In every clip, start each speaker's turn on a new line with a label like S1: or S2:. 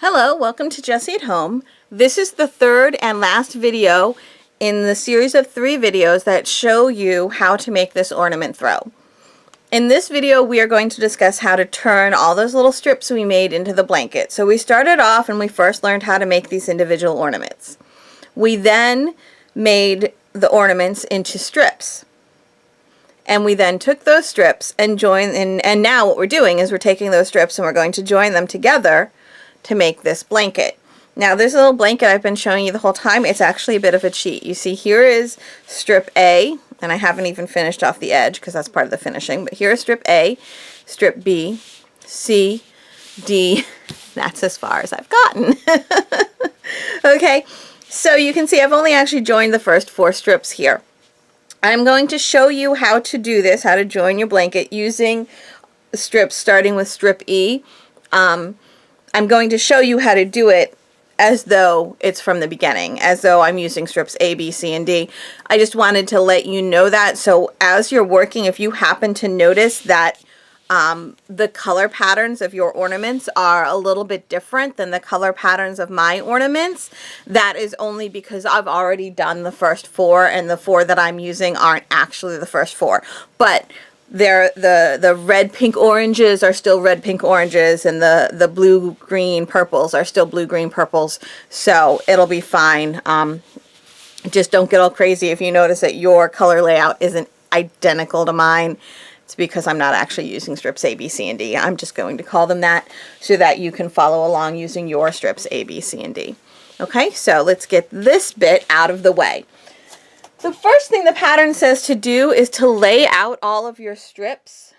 S1: Hello, welcome to Jessie at Home. This is the third and last video in the series of 3 videos that show you how to make this ornament throw. In this video we are going to discuss how to turn all those little strips we made into the blanket. So we started off and we first learned how to make these individual ornaments. We then made the ornaments into strips. And we then took those strips and joined in, and now what we're doing is we're taking those strips and we're going to join them together to make this blanket. Now this little blanket I've been showing you the whole time, it's actually a bit of a cheat. You see here is strip A, and I haven't even finished off the edge because that's part of the finishing, but here is strip A, strip B, C, D, that's as far as I've gotten. Okay, so you can see I've only actually joined the first 4 strips here. I'm going to show you how to do this, how to join your blanket using strips starting with strip E. I'm going to show you how to do it as though it's from the beginning, as though I'm using strips A, B, C, and D. I just wanted to let you know that, so as you're working, if you happen to notice that the color patterns of your ornaments are a little bit different than the color patterns of my ornaments, that is only because I've already done the first 4, and the 4 that I'm using aren't actually the first 4. But the red, pink, oranges are still red, pink, oranges, and the blue, green, purples are still blue, green, purples, so it'll be fine. Just don't get all crazy if you notice that your color layout isn't identical to mine. It's because I'm not actually using strips A, B, C, and D. I'm just going to call them that so that you can follow along using your strips A, B, C, and D. Okay, so let's get this bit out of the way. The first thing the pattern says to do is to lay out all of your strips.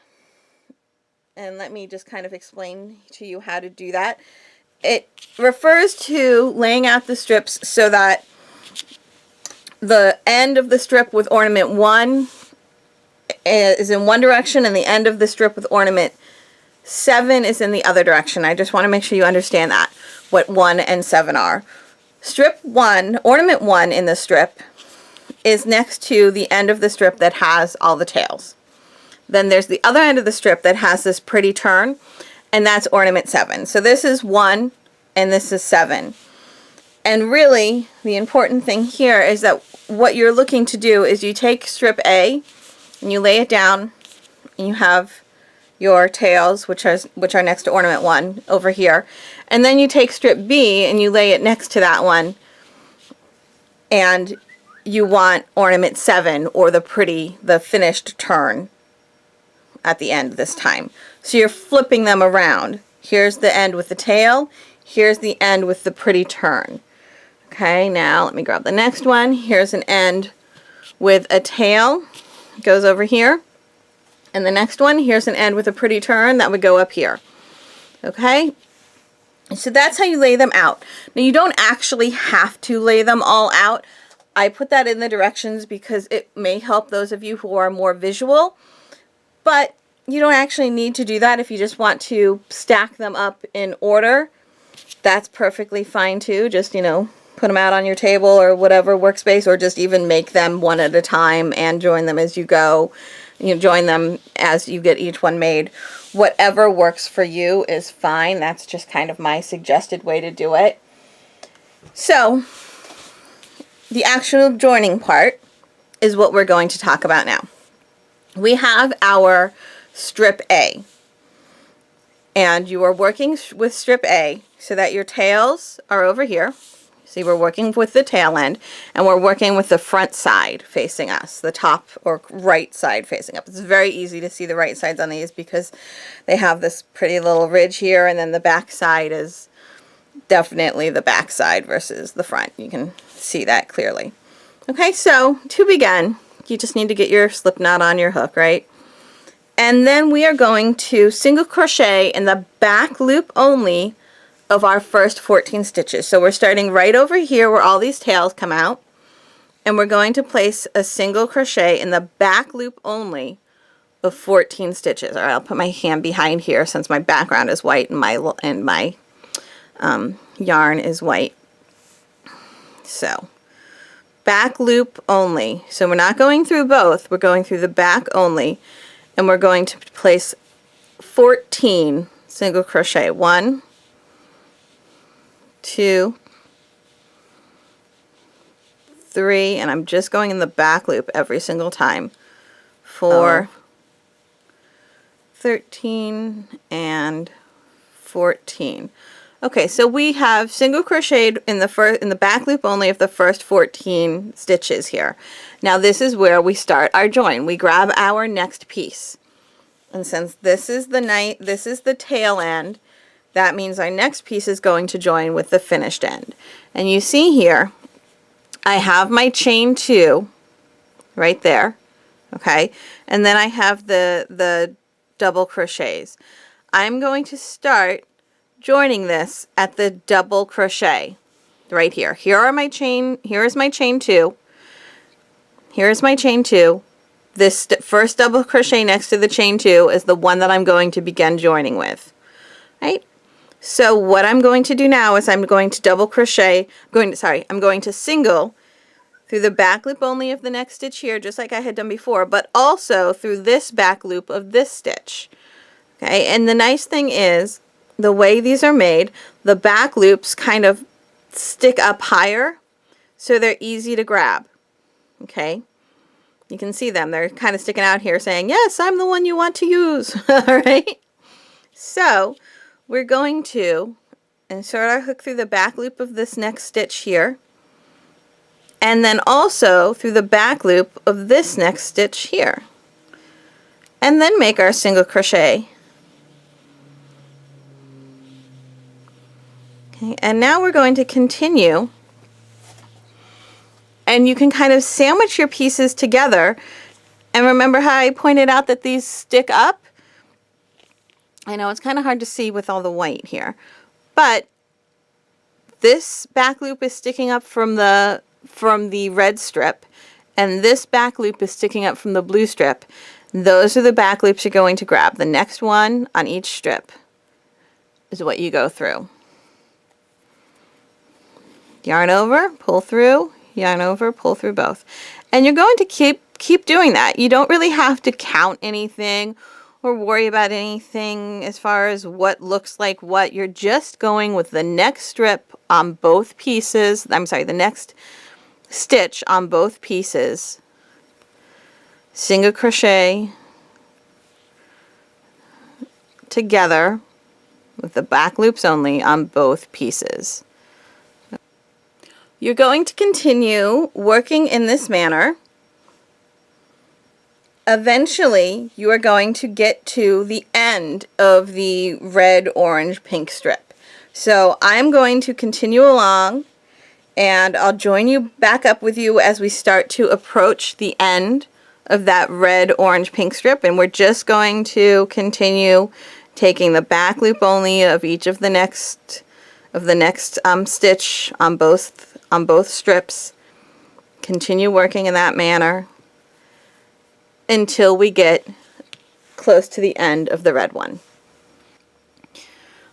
S1: And let me just kind of explain to you how to do that. It refers to laying out the strips so that the end of the strip with ornament 1 is in one direction and the end of the strip with ornament 7 is in the other direction. I just want to make sure you understand that, what 1 and 7 are. Strip 1, ornament 1 in the strip is next to the end of the strip that has all the tails. Then there's the other end of the strip that has this pretty turn, and that's ornament 7. So this is 1 and this is 7. And really the important thing here is that what you're looking to do is you take strip A and you lay it down and you have your tails which are next to ornament 1 over here, and then you take strip B and you lay it next to that one, and you want ornament 7 or the finished turn at the end this time. So you're flipping them around. Here's the end with the tail, here's the end with the pretty turn. Okay, now let me grab the next one. Here's an end with a tail, it goes over here, and the next one, here's an end with a pretty turn that would go up here. Okay, so that's how you lay them out. Now you don't actually have to lay them all out. I put that in the directions because it may help those of you who are more visual, but you don't actually need to do that. If you just want to stack them up in order, that's perfectly fine too. Just, you know, put them out on your table or whatever workspace, or just even make them one at a time and join them as you go. You join them as you get each one made. Whatever works for you is fine. That's just kind of my suggested way to do it. So the actual joining part is what we're going to talk about now. We have our strip A, and you are working with strip A so that your tails are over here. See, we're working with the tail end, and we're working with the front side facing us, the top or right side facing up. It's very easy to see the right sides on these because they have this pretty little ridge here, and then the back side is definitely the back side versus the front. You can see that clearly. Okay, so to begin, you just need to get your slip knot on your hook, right? And then we are going to single crochet in the back loop only of our first 14 stitches. So we're starting right over here where all these tails come out, and we're going to place a single crochet in the back loop only of 14 stitches. All right, I'll put my hand behind here since my background is white and my yarn is white. So back loop only. So we're not going through both, we're going through the back only, and we're going to place 14 single crochet. 1, 2, 3, and I'm just going in the back loop every single time. 4, 13, and 14. Okay, so we have single crocheted in the back loop only of the first 14 stitches here. Now this is where we start our join. We grab our next piece. And since this is the tail end, that means our next piece is going to join with the finished end. And you see here, I have my chain 2 right there, okay? And then I have the double crochets. I'm going to start joining this at the double crochet right here. Here is my chain 2. Here's my chain 2. This first double crochet next to the chain 2 is the one that I'm going to begin joining with. Right? So what I'm going to do now is I'm going to double crochet, I'm going to single through the back loop only of the next stitch here, just like I had done before, but also through this back loop of this stitch. Okay, and the nice thing is, the way these are made, the back loops kind of stick up higher, so they're easy to grab. Okay, you can see them. They're kind of sticking out here saying, yes, I'm the one you want to use. All right, so we're going to insert our hook through the back loop of this next stitch here, and then also through the back loop of this next stitch here, and then make our single crochet. Okay, and now we're going to continue, and you can kind of sandwich your pieces together. And remember how I pointed out that these stick up? I know it's kind of hard to see with all the white here, but this back loop is sticking up from the red strip, and this back loop is sticking up from the blue strip. Those are the back loops you're going to grab. The next one on each strip is what you go through. Yarn over, pull through, yarn over, pull through both. And you're going to keep doing that. You don't really have to count anything or worry about anything as far as what looks like what. You're just going with the next strip on both pieces. The next stitch on both pieces. Single crochet together with the back loops only on both pieces. You're going to continue working in this manner. Eventually, you are going to get to the end of the red, orange, pink strip. So I'm going to continue along, and I'll join you back up with you as we start to approach the end of that red, orange, pink strip. And we're just going to continue taking the back loop only of each of the next stitch on both strips. Continue working in that manner until we get close to the end of the red one.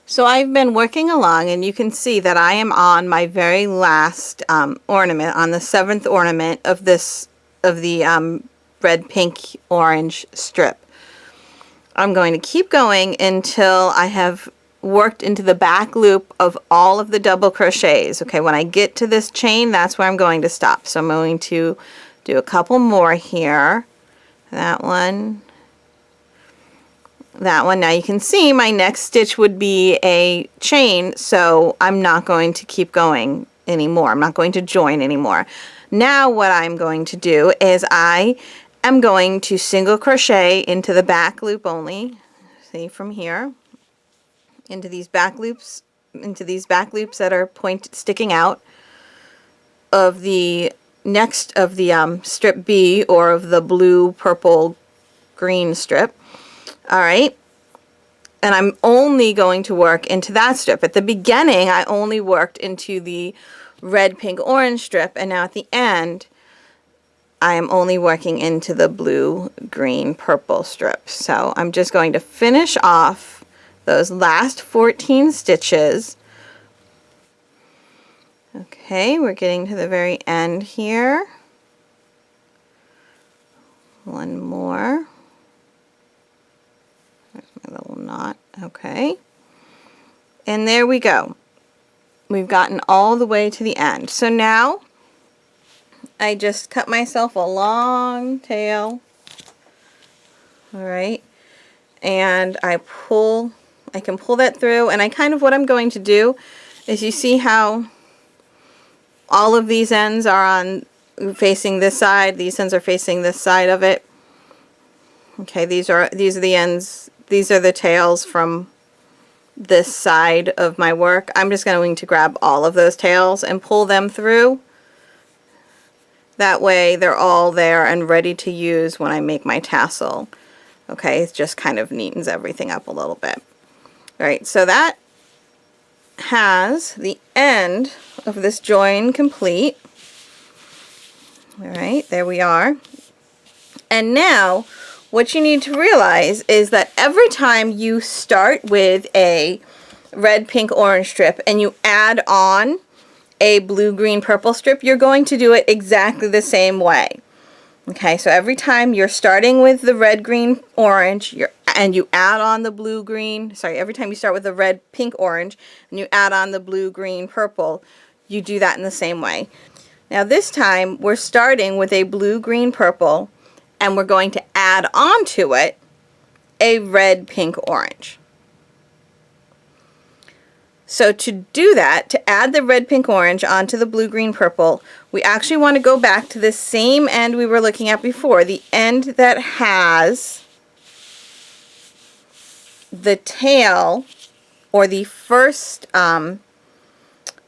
S1: So I've been working along, and you can see that I am on my very last ornament, on the 7th ornament of the red, pink, orange strip. I'm going to keep going until I have worked into the back loop of all of the double crochets. Okay, when I get to this chain, that's where I'm going to stop. So I'm going to do a couple more here. That one. Now you can see my next stitch would be a chain, so I'm not going to keep going anymore. I'm not going to join anymore. Now what I'm going to do is I am going to single crochet into the back loop only. See, from here into these back loops that are sticking out of the next of the strip B, or of the blue, purple, green strip. All right, and I'm only going to work into that strip. At the beginning, I only worked into the red, pink, orange strip, and now at the end, I am only working into the blue, green, purple strip. So I'm just going to finish off those last 14 stitches. Okay, we're getting to the very end here. One more. There's my little knot. Okay. And there we go. we've gotten all the way to the end. So now I just cut myself a long tail, all right, and I can pull that through, and what I'm going to do is, you see how all of these ends are on facing this side, these ends are facing this side of it. Okay, these are the ends, these are the tails from this side of my work. I'm just going to grab all of those tails and pull them through. That way they're all there and ready to use when I make my tassel. Okay, it just kind of neatens everything up a little bit. Alright, so that has the end of this join complete. Alright, there we are. And now what you need to realize is that every time you start with a red, pink, orange strip and you add on a blue, green, purple strip, you're going to do it exactly the same way. Okay, so every time you're starting with the red, green, orange, and you add on the blue, green, every time you start with the red, pink, orange, and you add on the blue, green, purple, you do that in the same way. Now this time we're starting with a blue, green, purple, and we're going to add on to it a red, pink, orange. So to do that, to add the red, pink, orange onto the blue, green, purple, we actually want to go back to the same end we were looking at before, the end that has the tail, or the first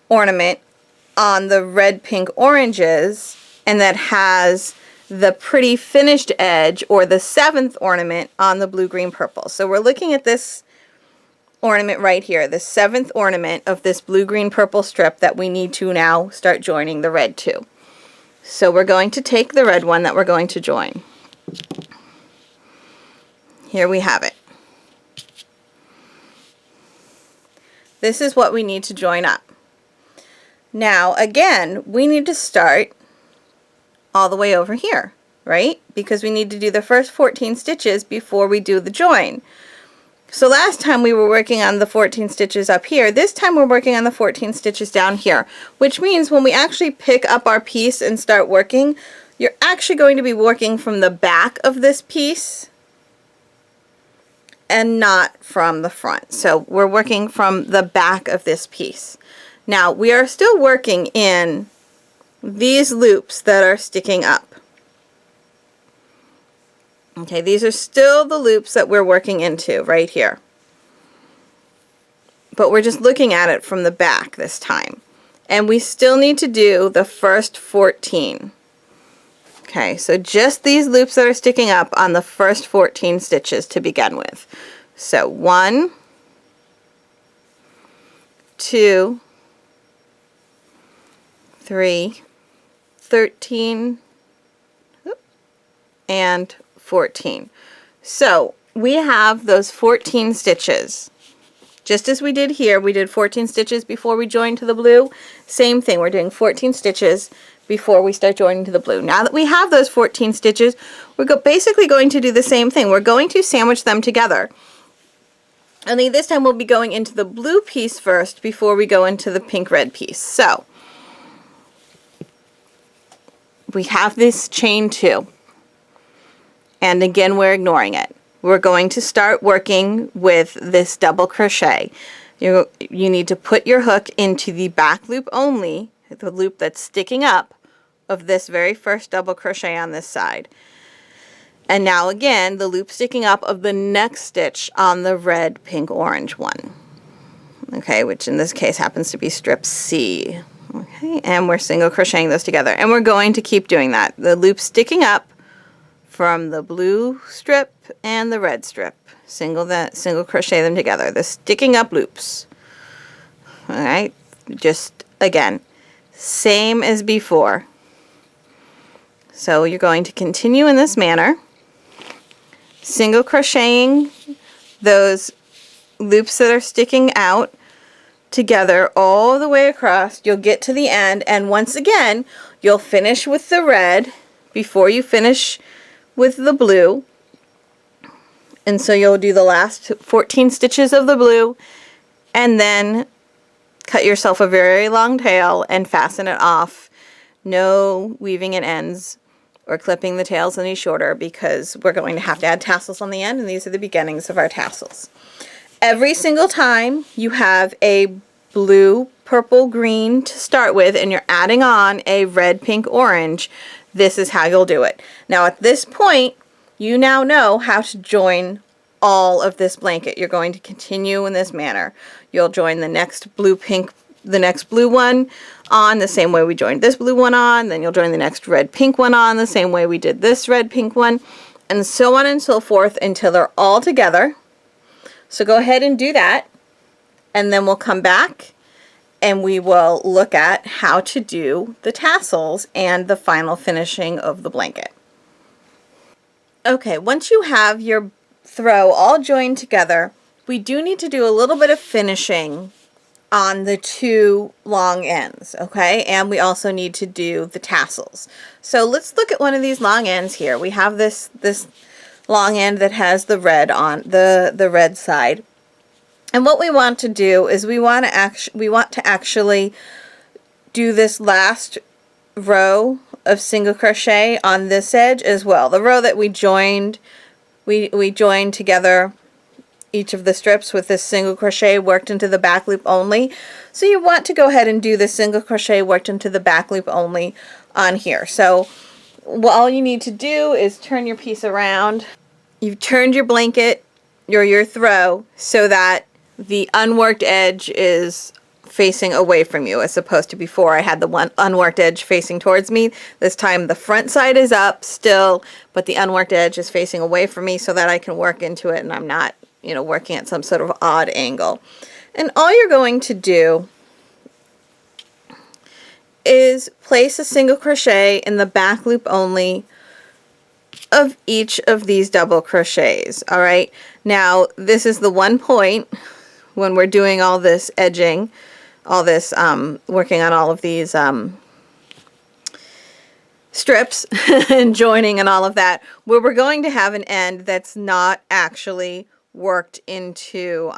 S1: ornament on the red, pink, oranges, and that has the pretty finished edge, or the 7th ornament, on the blue, green, purple. So we're looking at this ornament right here, the 7th ornament of this blue, green, purple strip that we need to now start joining the red to. So we're going to take the red one that we're going to join. Here we have it. This is what we need to join up. Now again, we need to start all the way over here, right? Because we need to do the first 14 stitches before we do the join. So last time we were working on the 14 stitches up here. This time we're working on the 14 stitches down here, which means when we actually pick up our piece and start working, you're actually going to be working from the back of this piece and not from the front. So we're working from the back of this piece. Now we are still working in these loops that are sticking up. Okay, these are still the loops that we're working into right here. But we're just looking at it from the back this time. And we still need to do the first 14. Okay, so just these loops that are sticking up on the first 14 stitches to begin with. So 1, 2, 3, 13, and 14. So we have those 14 stitches. Just as we did here, we did 14 stitches before we joined to the blue. Same thing, we're doing 14 stitches before we start joining to the blue. Now that we have those 14 stitches, we're basically going to do the same thing. We're going to sandwich them together. Only this time we'll be going into the blue piece first before we go into the pink-red piece. So we have this chain 2. And again, we're ignoring it. We're going to start working with this double crochet. You need to put your hook into the back loop only, the loop that's sticking up of this very first double crochet on this side. And now again, the loop sticking up of the next stitch on the red, pink, orange one. Okay, which in this case happens to be strip C. Okay, and we're single crocheting those together. And we're going to keep doing that. The loop sticking up from the blue strip and the red strip. Single crochet them together. The sticking up loops. Alright, just again, same as before. So you're going to continue in this manner, single crocheting those loops that are sticking out together all the way across. You'll get to the end, and once again, you'll finish with the red before you finish with the blue. And so you'll do the last 14 stitches of the blue and then cut yourself a very long tail and fasten it off. No weaving in ends or clipping the tails any shorter, because we're going to have to add tassels on the end, and these are the beginnings of our tassels. Every single time you have a blue, purple, green to start with, and you're adding on a red, pink, orange, this is how you'll do it. Now at this point, you now know how to join all of this blanket. You're going to continue in this manner. You'll join the next blue, pink, the next blue one on the same way we joined this blue one on, then you'll join the next red, pink one on the same way we did this red, pink one, and so on and so forth until they're all together. So go ahead and do that, and then we'll come back and we will look at how to do the tassels and the final finishing of the blanket. Okay, once you have your throw all joined together, we do need to do a little bit of finishing on the two long ends, okay? And we also need to do the tassels. So let's look at one of these long ends here. We have this long end that has the red on the red side. And what we want to do is we want to actually do this last row of single crochet on this edge as well. The row that we joined, we joined together each of the strips with this single crochet worked into the back loop only. So you want to go ahead and do the single crochet worked into the back loop only on here. So all you need to do is turn your piece around. You've turned your blanket or your throw so that the unworked edge is facing away from you, as opposed to before I had the one unworked edge facing towards me. This time the front side is up still, but the unworked edge is facing away from me so that I can work into it and I'm not, you know, working at some sort of odd angle. And all you're going to do is place a single crochet in the back loop only of each of these double crochets. All right, now this is the one point when we're doing all this edging, all this working on all of these strips and joining and all of that, where we're going to have an end that's not actually worked into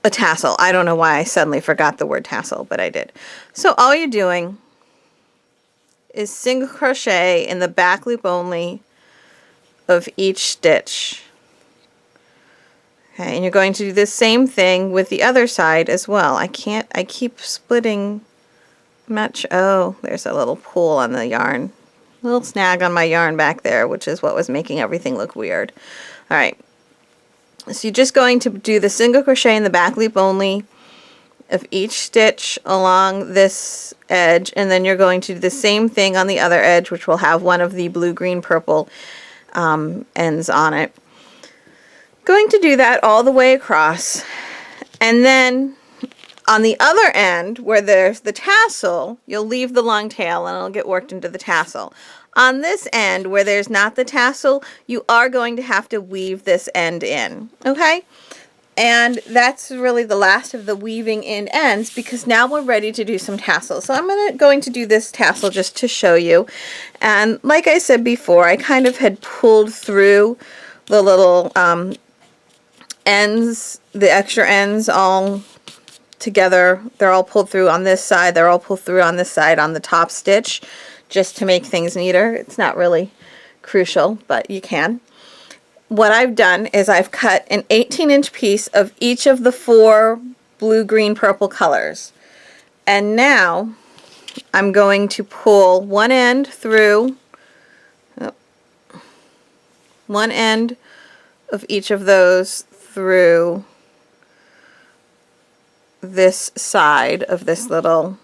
S1: a tassel. I don't know why I suddenly forgot the word tassel, but I did. So all you're doing is single crochet in the back loop only of each stitch. Okay, and you're going to do the same thing with the other side as well. I keep splitting much. Oh, there's a little pool on the yarn. A little snag on my yarn back there, which is what was making everything look weird. All right, so you're just going to do the single crochet in the back loop only of each stitch along this edge, and then you're going to do the same thing on the other edge, which will have one of the blue, green, purple ends on it. Going to do that all the way across, and then on the other end where there's the tassel, you'll leave the long tail and it'll get worked into the tassel. On this end where there's not the tassel, you are going to have to weave this end in, okay? And that's really the last of the weaving in ends, because now we're ready to do some tassels. So I'm going to do this tassel just to show you. And like I said before, I kind of had pulled through the little ends, the extra ends all together. They're all pulled through on this side. They're all pulled through on this side on the top stitch, just to make things neater. It's not really crucial, but you can. What I've done is I've cut an 18-inch piece of each of the 4 blue, green, purple colors. And now I'm going to pull one end through, one end of each of those through this side of this little,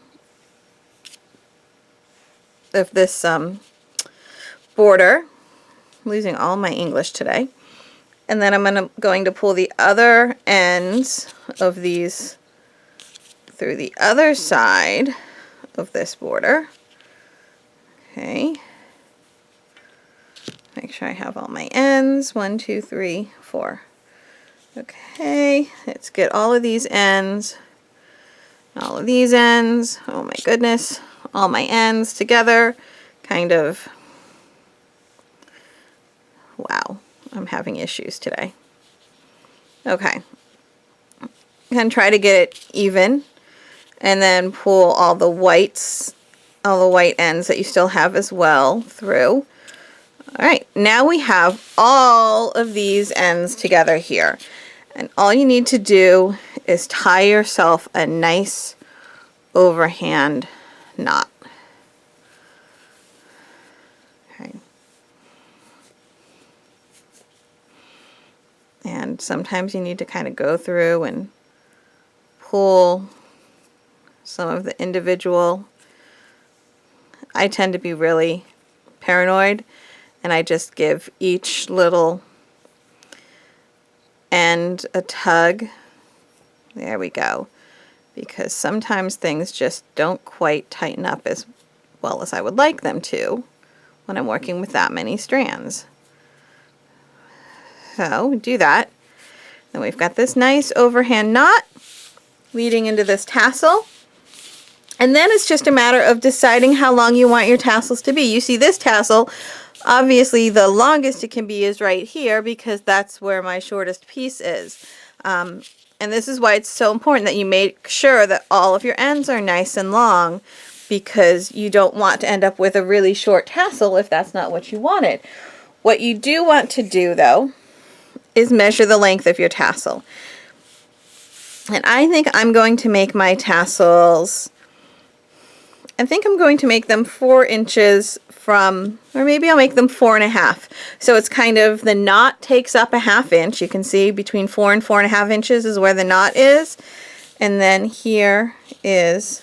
S1: of this border. I'm losing all my English today. And then I'm going to pull the other ends of these through the other side of this border. Okay. Make sure I have all my ends. 1, 2, 3, 4. Okay, let's get all of these ends, all of these ends. Oh my goodness, all my ends together. Kind of, wow, I'm having issues today. Okay, and try to get it even, and then pull all the white ends that you still have as well through. Alright, now we have all of these ends together here. And all you need to do is tie yourself a nice overhand knot. Okay. And sometimes you need to kind of go through and pull some of the individual. I tend to be really paranoid, and I just give each little end a tug. There we go. Because sometimes things just don't quite tighten up as well as I would like them to when I'm working with that many strands. So do that. Then we've got this nice overhand knot leading into this tassel. And then it's just a matter of deciding how long you want your tassels to be. You see this tassel, obviously the longest it can be is right here because that's where my shortest piece is. And this is why it's so important that you make sure that all of your ends are nice and long, because you don't want to end up with a really short tassel if that's not what you wanted. What you do want to do though is measure the length of your tassel. And I think I'm going to make my tassels, I think I'm going to make them 4 inches from, or maybe I'll make them 4.5. So it's kind of, the knot takes up a 1/2 inch. You can see between 4 and 4.5 inches is where the knot is. And then here is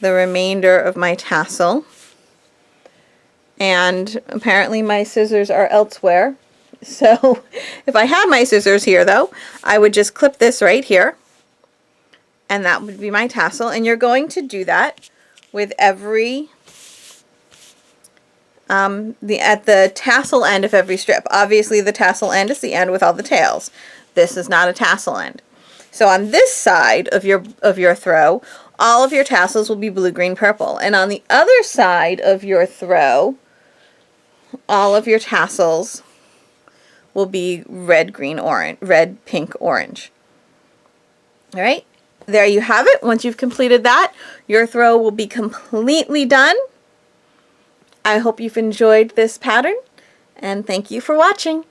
S1: the remainder of my tassel. And apparently my scissors are elsewhere. So if I had my scissors here though, I would just clip this right here. And that would be my tassel. And you're going to do that with every, at the tassel end of every strip. Obviously the tassel end is the end with all the tails. This is not a tassel end. So on this side of your throw, all of your tassels will be blue, green, purple. And on the other side of your throw, all of your tassels will be red, green, orange, red, pink, orange. All right, there you have it. Once you've completed that, your throw will be completely done. I hope you've enjoyed this pattern, and thank you for watching.